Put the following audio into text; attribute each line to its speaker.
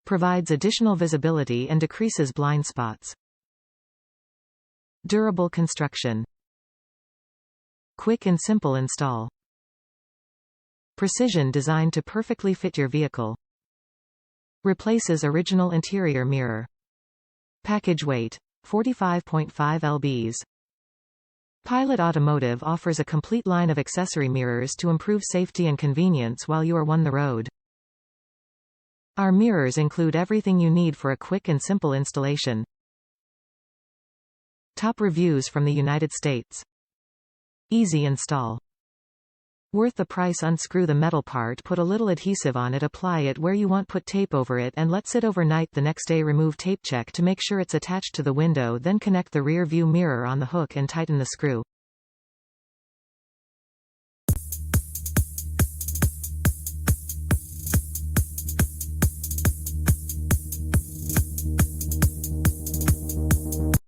Speaker 1: Provides additional visibility and decreases blind spots. Durable construction. Quick and simple install. Precision designed to perfectly fit your vehicle. Replaces original interior mirror. Package weight: 45.5 lbs. Pilot Automotive offers a complete line of accessory mirrors to improve safety and convenience while you are on the road. Our mirrors include everything you need for a quick and simple installation. Top reviews from the United States. Easy install. Worth the price. Unscrew the metal part, put a little adhesive on it, apply it where you want, put tape over it and let sit overnight. The next day remove tape, check to make sure it's attached to the window, then connect the rear view mirror on the hook and tighten the screw.